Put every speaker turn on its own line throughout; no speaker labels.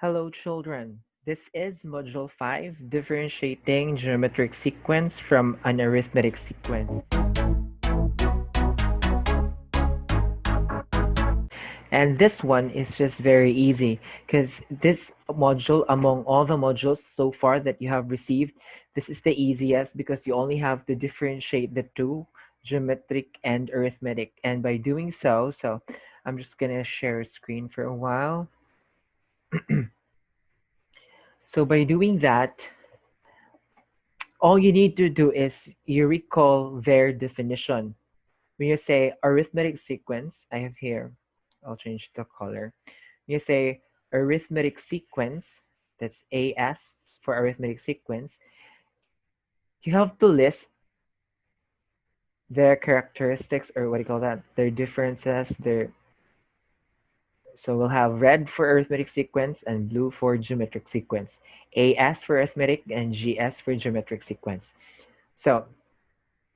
Hello, children. This is Module 5, Differentiating Geometric Sequence from an Arithmetic Sequence. And this one is just very easy because this module, among all the modules so far that you have received, this is the easiest because you only have to differentiate the two, geometric and arithmetic. And by doing so, I'm just going to share a screen for a while. So by doing that, all you need to do is you recall their definition. When you say arithmetic sequence, I have here, I'll change the color. You say arithmetic sequence, that's AS for arithmetic sequence, you have to list their characteristics, or what do you call that, their differences, so we'll have red for arithmetic sequence and blue for geometric sequence. AS for arithmetic and GS for geometric sequence. So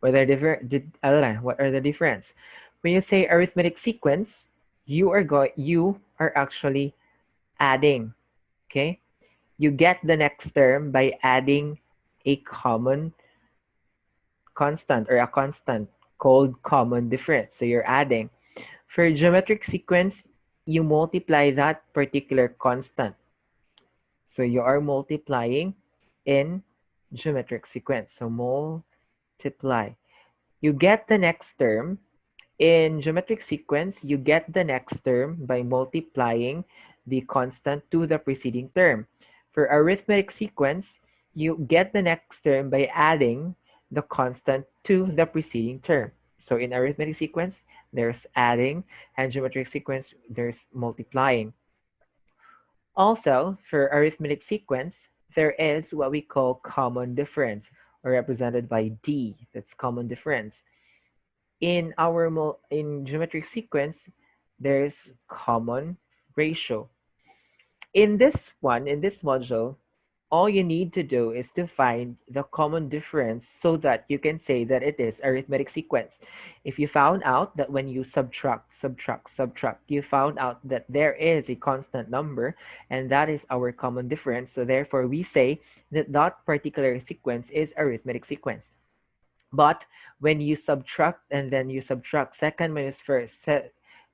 what are the difference? When you say arithmetic sequence, you are actually adding. Okay, you get the next term by adding a common constant or a constant called common difference. So you're adding. For geometric sequence, you multiply that particular constant. So you are multiplying in geometric sequence. So multiply. You get the next term. In geometric sequence, you get the next term by multiplying the constant to the preceding term. For arithmetic sequence, you get the next term by adding the constant to the preceding term. So in arithmetic sequence, there's adding, and geometric sequence, there's multiplying. Also, for arithmetic sequence, there is what we call common difference, or represented by D, that's common difference. In geometric sequence, there's common ratio. In this module, all you need to do is to find the common difference so that you can say that it is arithmetic sequence. If you found out that when you subtract, you found out that there is a constant number, and that is our common difference. So therefore, we say that that particular sequence is arithmetic sequence. But when you subtract and then you subtract second minus first,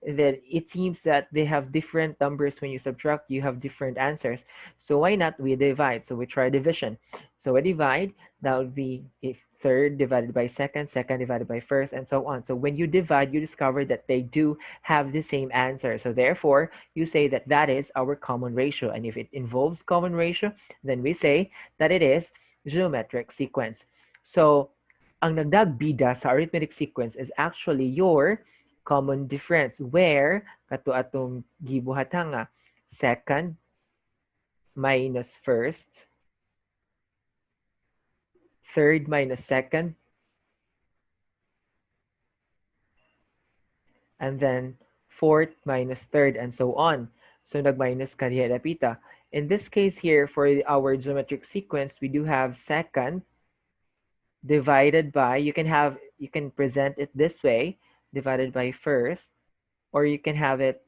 then it seems that they have different numbers. When you subtract, you have different answers. So why not we divide? So we try division. So we divide, that would be if third divided by second, second divided by first, and so on. So when you divide, you discover that they do have the same answer. So therefore, you say that that is our common ratio. And if it involves common ratio, then we say that it is geometric sequence. So ang nagdagbida sa arithmetic sequence is actually your common difference, where kato atong gibuhata nga second minus first, third minus second, and then fourth minus third, and so on. So nag-minus ka diha dapita. In this case here, for our geometric sequence, we do have second divided by, you can present it this way, divided by first, or you can have it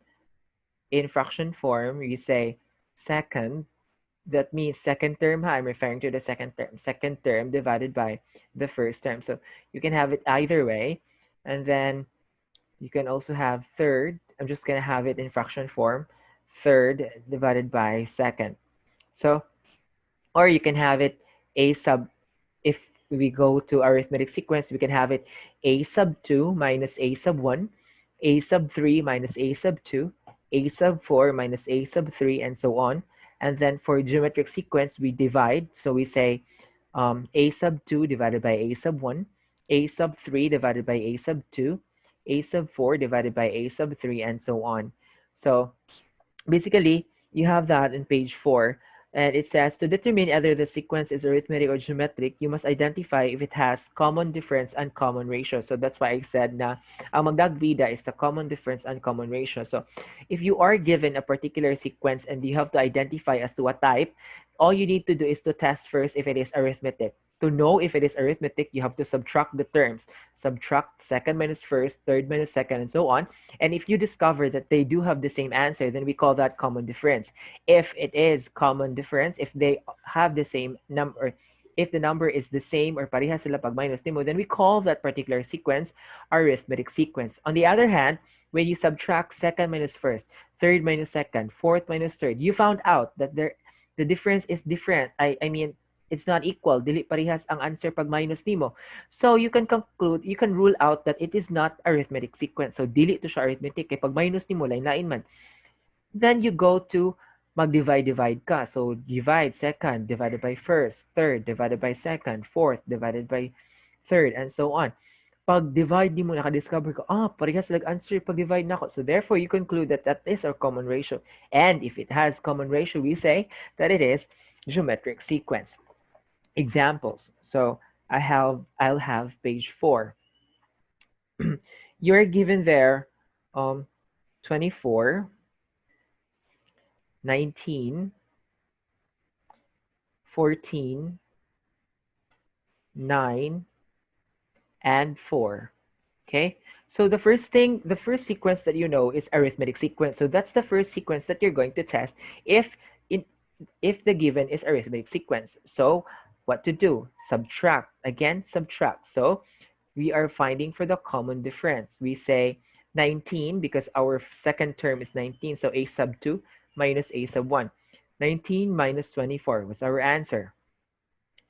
in fraction form. You say second, that means second term, I'm referring to the second term divided by the first term. So you can have it either way. And then you can also have third, I'm just gonna have it in fraction form, third divided by second. So, or you can have it if we go to arithmetic sequence, we can have it a sub 2 minus a sub 1, a sub 3 minus a sub 2, a sub 4 minus a sub 3, and so on. And then for geometric sequence, we divide. So we say a sub 2 divided by a sub 1, a sub 3 divided by a sub 2, a sub 4 divided by a sub 3, and so on. So basically, you have that in page 4. And it says, to determine whether the sequence is arithmetic or geometric, you must identify if it has common difference and common ratio. So that's why I said na ang magdagbida is the common difference and common ratio. So if you are given a particular sequence and you have to identify as to what type, all you need to do is to test first if it is arithmetic. To know if it is arithmetic, you have to subtract the terms. Subtract second minus first, third minus second, and so on. And if you discover that they do have the same answer, then we call that common difference. If it is common difference, if they have the same number, if the number is the same or parehas sila pag minus nimo, then we call that particular sequence arithmetic sequence. On the other hand, when you subtract second minus first, third minus second, fourth minus third, you found out that the difference is different. I mean, it's not equal. Dili parehas ang answer pag minus nimo. So you can conclude, you can rule out that it is not arithmetic sequence. So dili to siya arithmetic kay pag minus nimo lain-lain man. Then you go to mag-divide ka. So divide second divided by first, third divided by second, fourth divided by third, and so on. Pag divide mo, nakadiscover ko, parehas nag-answer pag divide na ako. So therefore, you conclude that that is our common ratio. And if it has common ratio, we say that it is geometric sequence. Examples. So I'll have page 4. You're given there 24, 19, 14, 9, and 4. Okay? So the first sequence that you know is arithmetic sequence. So that's the first sequence that you're going to test if the given is arithmetic sequence. So what to do? Subtract. Again, subtract. So we are finding for the common difference. We say 19 because our second term is 19. So a sub 2 minus a sub 1. 19 minus 24 was our answer.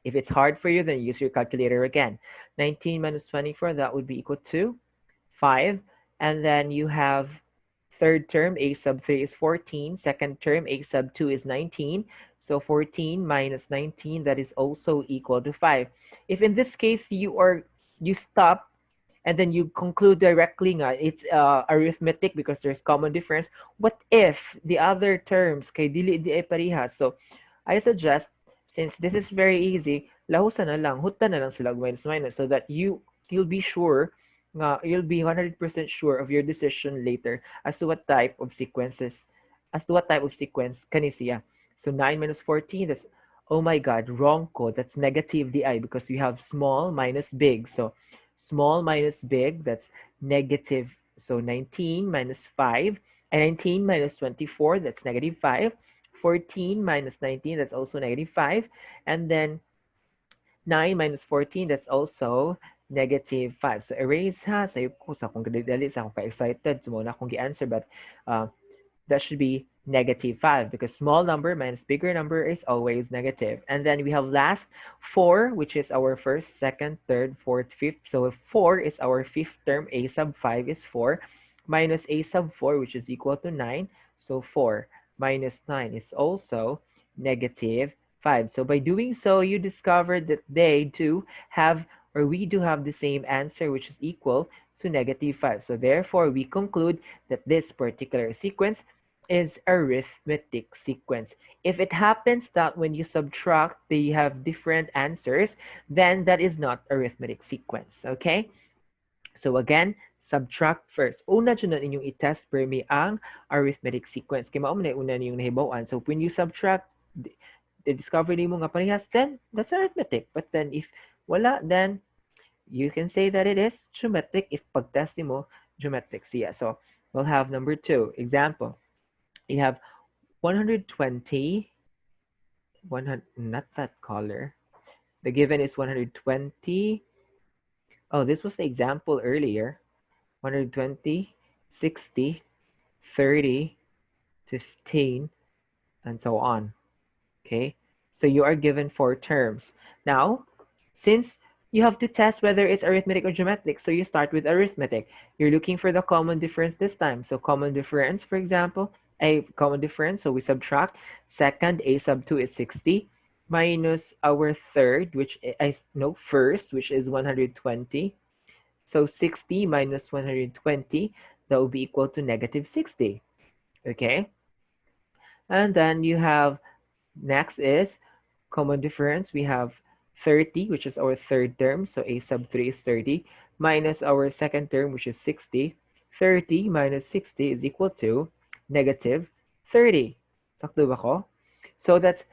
If it's hard for you, then use your calculator again. 19 minus 24, that would be equal to 5. And then you have third term, a sub 3 is 14. Second term, a sub 2 is 19. So 14 minus 19, that is also equal to 5. If in this case you stop and then you conclude directly nga, it's arithmetic because there's common difference. What if the other terms kay dili di ay parehas? So I suggest, since this is very easy, lahusan na lang, hutan na lang sila minus minus so that you'll be sure nga, you'll be 100% sure of your decision later as to what type of sequence kani siya. So 9 minus 14, that's, oh my god, wrong ko. That's negative di because you have small minus big. So small minus big, that's negative. So 19 minus 5, and 19 minus 24, that's negative 5. 14 minus 19, that's also negative 5. And then 9 minus 14, that's also negative 5. So erase ha. Sayo ko sa akong kadali sa akong ka-excited. Sumuna akong gi-answer, but that should be negative 5 because small number minus bigger number is always negative. And then we have last 4, which is our first, second, third, fourth, fifth. So 4 is our fifth term. A sub 5 is 4 minus a sub 4, which is equal to 9. So 4 minus 9 is also negative 5. So by doing so, you discovered that they do have, or we do have the same answer, which is equal to negative 5. So therefore, we conclude that this particular sequence is arithmetic sequence. If it happens that when you subtract, they have different answers, then that is not arithmetic sequence, okay? So again, subtract first. Una dyan na inyong i-test per me ang arithmetic sequence. Kaya mauna una ninyong nahibawan. So when you subtract, the discovery mo nga parehas, then that's arithmetic. But then if wala, then you can say that it is geometric if pag-test mo geometric siya. So we'll have number 2. Example. You have 120, not that color. The given is 120. Oh, this was the example earlier. 120, 60, 30, 15, and so on. Okay, so you are given 4 terms. Now, since you have to test whether it's arithmetic or geometric, so you start with arithmetic. You're looking for the common difference this time. So common difference, for example, a common difference, so we subtract. Second, a sub 2 is 60 minus our third, which is first, which is 120. So 60 minus 120, that will be equal to negative 60. Okay, and then you have, next is common difference. We have 30, which is our third term, so a sub 3 is 30, minus our second term, which is 60. 30 minus 60 is equal to negative 30. Sakto ba ko? So that's,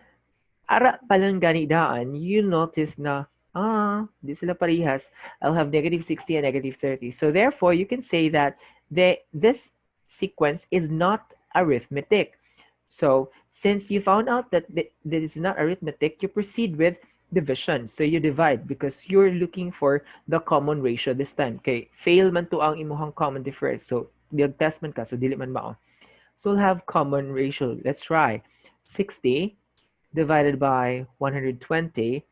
ara palang ganidaan, you notice na Di sila parehas. I'll have negative 60 and negative 30. So therefore, you can say that this sequence is not arithmetic. So since you found out that this is not arithmetic, you proceed with division. So you divide because you're looking for the common ratio this time. Okay, fail man to ang imuhang common difference. So test man ka, so dili man mao. So we'll have common ratio. Let's try. 60 divided by 120.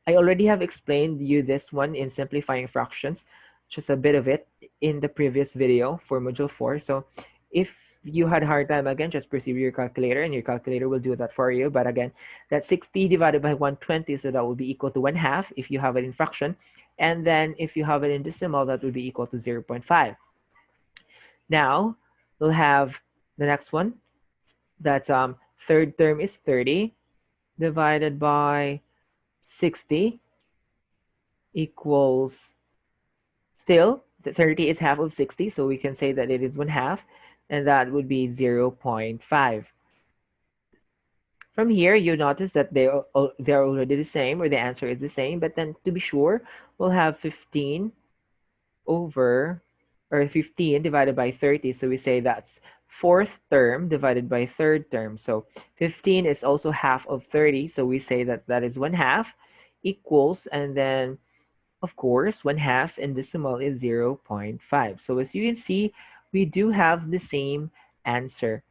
I already have explained you this one in simplifying fractions, just a bit of it in the previous video for module 4. So if you had a hard time again, just proceed with your calculator and your calculator will do that for you. But again, that's 60 divided by 120, so that will be equal to 1/2 if you have it in fraction. And then if you have it in decimal, that would be equal to 0.5. Now, we'll have the next one. That's third term is 30 divided by 60 equals, still, the 30 is half of 60, so we can say that it is 1/2, and that would be 0.5. From here, you notice that they're already the same, or the answer is the same, but then to be sure, we'll have 15 over, or 15 divided by 30, so we say that's fourth term divided by third term. So 15 is also half of 30, so we say that that is 1/2 equals, and then of course 1/2 in decimal is 0.5. So as you can see, we do have the same answer.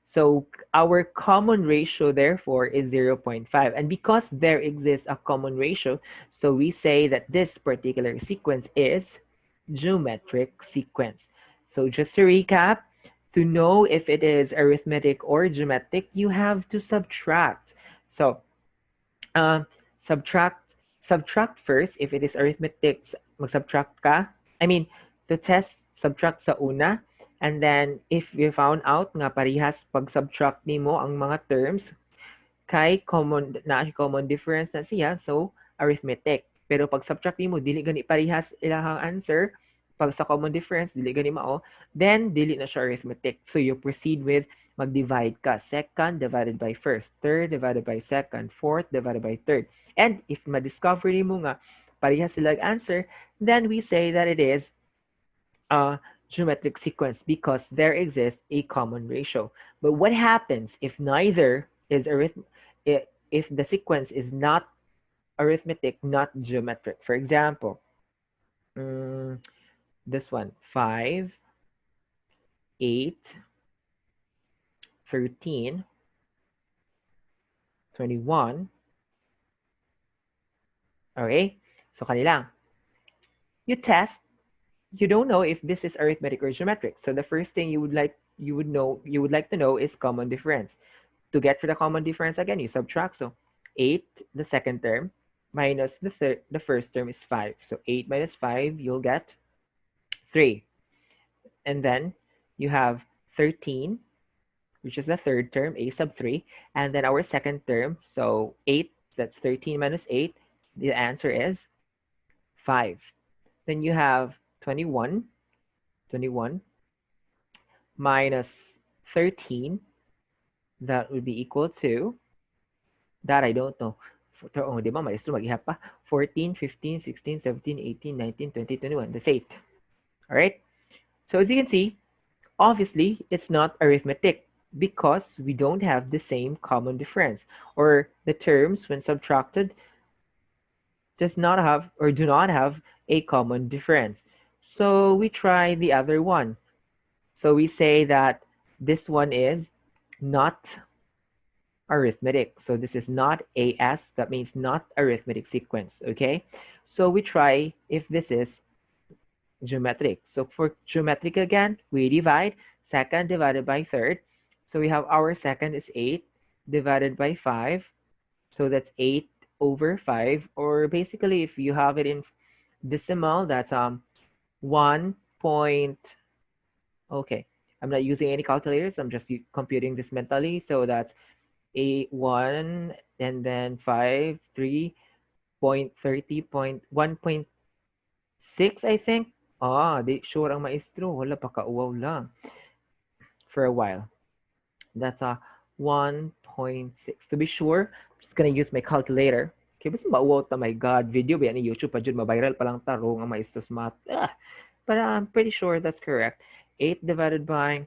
So our common ratio therefore is 0.5, and because there exists a common ratio, so we say that this particular sequence is geometric sequence. So just to recap, to know if it is arithmetic or geometric, you have to subtract. So subtract first. If it is arithmetic, mag-subtract ka. I mean, the test, subtract sa una. And then, if you found out nga parehas pag-subtract nimo ang mga terms, kay common difference na siya, so arithmetic. Pero pag subtract nimo dili gani parehas ilahang answer, pag sa common difference dili gani mao, then dili na siya arithmetic. So you proceed with mag-divide ka. Second divided by first, third divided by second, fourth divided by third. And if ma-discover nimo nga parehas sila answer, then we say that it is a geometric sequence because there exists a common ratio. But what happens if neither is if the sequence is not arithmetic, not geometric? For example, this one, 5, 8, 13, 21. Okay, so kanilang. You test, you don't know if this is arithmetic or geometric. So the first thing you would like to know is common difference. To get for the common difference, again, you subtract. So 8, the second term, minus the first term is 5. So 8 minus 5, you'll get 3. And then you have 13, which is the third term, a sub 3. And then our second term, so 8, that's 13 minus 8. The answer is 5. Then you have 21 minus 13, that would be equal to, that I don't know. Oh, di ba, maestro, mag-ihap pa. 14, 15, 16, 17, 18, 19, 20, 21. That's 8. All right? So as you can see, obviously, it's not arithmetic because we don't have the same common difference, or the terms, when subtracted, does not have or do not have a common difference. So we try the other one. So we say that this one is not arithmetic. So this is not AS, that means not arithmetic sequence, okay? So we try if this is geometric. So for geometric again, we divide second divided by third. So we have our second is 8 divided by 5. So that's 8 over 5, or basically if you have it in decimal, that's 1 point, okay, I'm not using any calculators, I'm just computing this mentally. So that's 8, 1, and then 5, 3.30.1.6, I think. Di sure ang maestro, wala pa kauwaw lang for a while. That's a 1.6. To be sure, I'm just gonna use my calculator. Kaya basta mauwaw ta, my God, video ba yan ni YouTube pa dyan, mabiral pa lang tarong ang maestos math. But I'm pretty sure that's correct. 8 divided by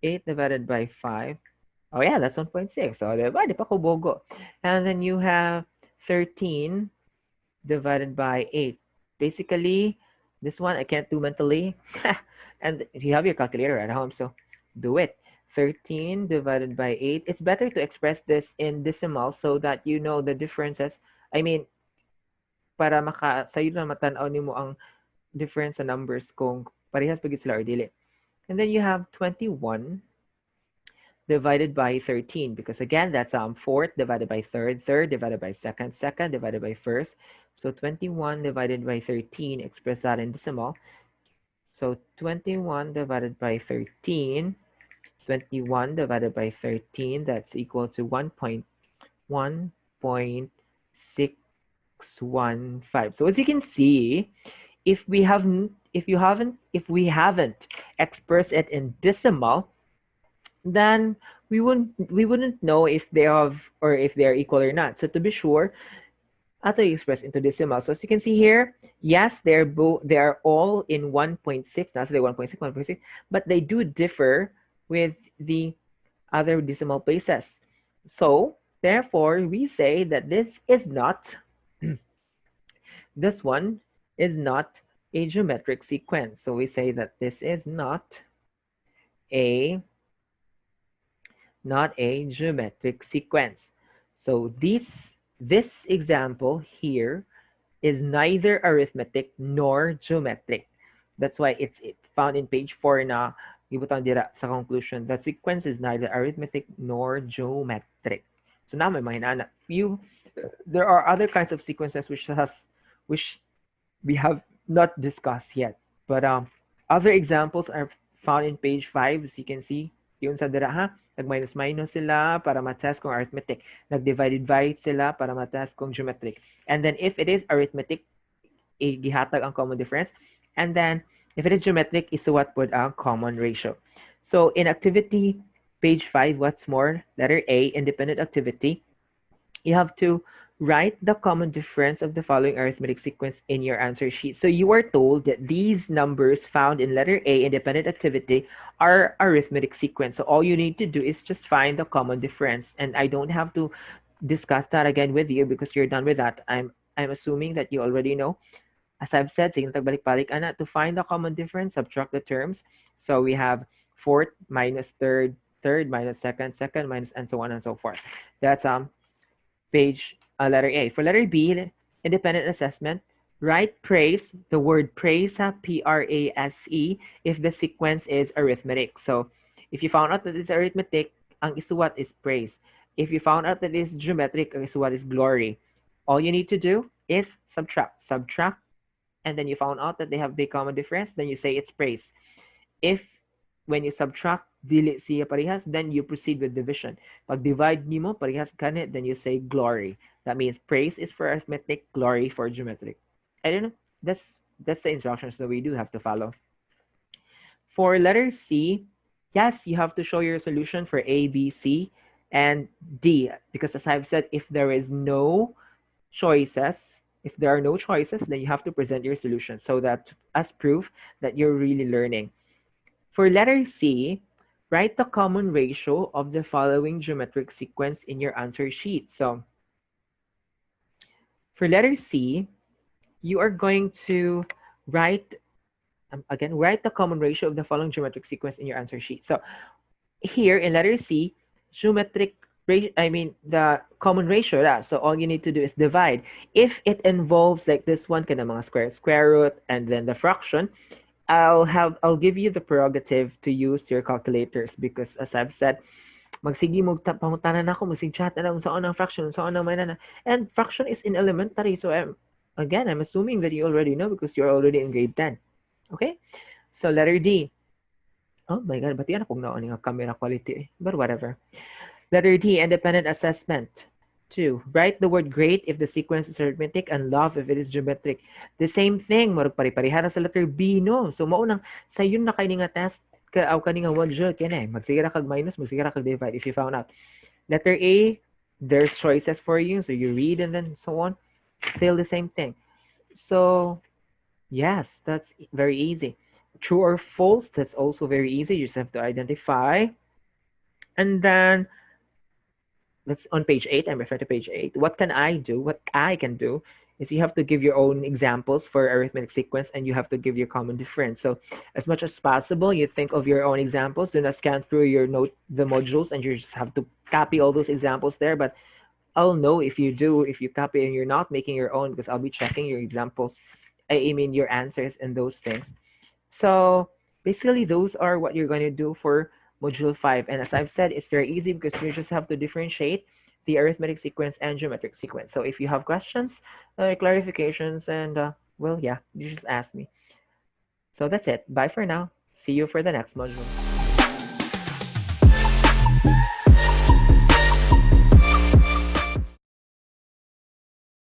5. Oh yeah, that's 1.6. So, diba? Di pa ko bogo. And then you have 13 divided by 8. Basically, this one I can't do mentally. And if you have your calculator at home, so do it. 13 divided by 8. It's better to express this in decimal so that you know the differences. I mean, para sa'yo na matanaw nimo ang difference sa numbers kung parehas pag sila or dili. And then you have 21 divided by 13, because again, that's fourth divided by third, third divided by second, second divided by first. So 21 divided by 13, express that in decimal. So 21 divided by 13, 21 divided by 13, that's equal to 1.615. So as you can see, if we haven't expressed it in decimal, then we wouldn't know if they have or if they are equal or not. So to be sure, after you express into decimal. So as you can see here, yes, they are all in 1.6. That's the 1.6, 1.6, but they do differ with the other decimal places. So therefore, we say that this one is not a geometric sequence. So we say that this is not a geometric sequence. So this example here is neither arithmetic nor geometric. That's why it's found in page 4 na gibutan dira sa conclusion. The sequence is neither arithmetic nor geometric. So now may mahinana. There are other kinds of sequences which we have not discussed yet. But other examples are found in page 5, as you can see. Yun sa dira ha. Nag-minus-minus sila para matest kung arithmetic. Nag-divide-divide sila para matest kung geometric. And then if it is arithmetic, gihatag ang common difference. And then if it is geometric, isuwat pod ang common ratio. So in activity page 5, what's more, letter A, independent activity, you have to write the common difference of the following arithmetic sequence in your answer sheet. So you are told that these numbers found in letter A, independent activity, are arithmetic sequence. So all you need to do is just find the common difference. And I don't have to discuss that again with you because you're done with that. I'm assuming that you already know. As I've said, sige tagbalik-balik ana, to find the common difference, subtract the terms. So we have fourth minus third, third minus second, second minus, and so on and so forth. That's page letter A. For letter B, independent assessment, write praise, the word praise, P-R-A-S-E, if the sequence is arithmetic. So if you found out that it's arithmetic, ang isuwat is praise. If you found out that it's geometric, ang isuwat is glory. All you need to do is subtract, and then you found out that they have the common difference, then you say it's praise. If when you subtract, dili siya parehas, then you proceed with division. Pag divide nimo parehas kanit, then you say glory. That means praise is for arithmetic, glory for geometric. I don't know. That's the instructions that we do have to follow. For letter C, yes, you have to show your solution for A, B, C, and D. Because as I've said, if there are no choices, then you have to present your solution so that as proof that you're really learning. For letter C, write the common ratio of the following geometric sequence in your answer sheet. So for letter C, you are going to write the common ratio of the following geometric sequence in your answer sheet. So here in letter C, the common ratio. So all you need to do is divide. If it involves like this one, kana mga square root, and then the fraction, I'll give you the prerogative to use your calculators because as I've said, magsigi mo pangutanan ako, magsig-chat na lang saan ang fraction, saan ang manana. And fraction is in elementary. So I'm assuming that you already know because you're already in grade 10. Okay? So letter D. Oh my God, bati na kung naon nga camera quality. But whatever. Letter D, independent assessment. 2. Write the word great if the sequence is arithmetic and love if it is geometric. The same thing, marag pari-pariha sa letter B, no? So maunang sa yun na kayo nga test ka aw kaninga module kene magsige ra kag minus, magsige ra kag divide if you found out. Letter A, there's choices for you, so you read and then so on. Still the same thing. So yes, that's very easy. True or false, that's also very easy. You just have to identify. And then that's on page 8. I'm referring to page 8. What can I do? What I can do is you have to give your own examples for arithmetic sequence and you have to give your common difference. So as much as possible, you think of your own examples. Do not scan through your note, the modules, and you just have to copy all those examples there. But I'll know if you do, if you copy and you're not making your own because I'll be checking your examples. I mean your answers and those things. So basically, those are what you're going to do for Module 5. And as I've said, it's very easy because you just have to differentiate the arithmetic sequence and geometric sequence. So if you have questions, clarifications, and well, yeah, you just ask me. So that's it. Bye for now. See you for the next module.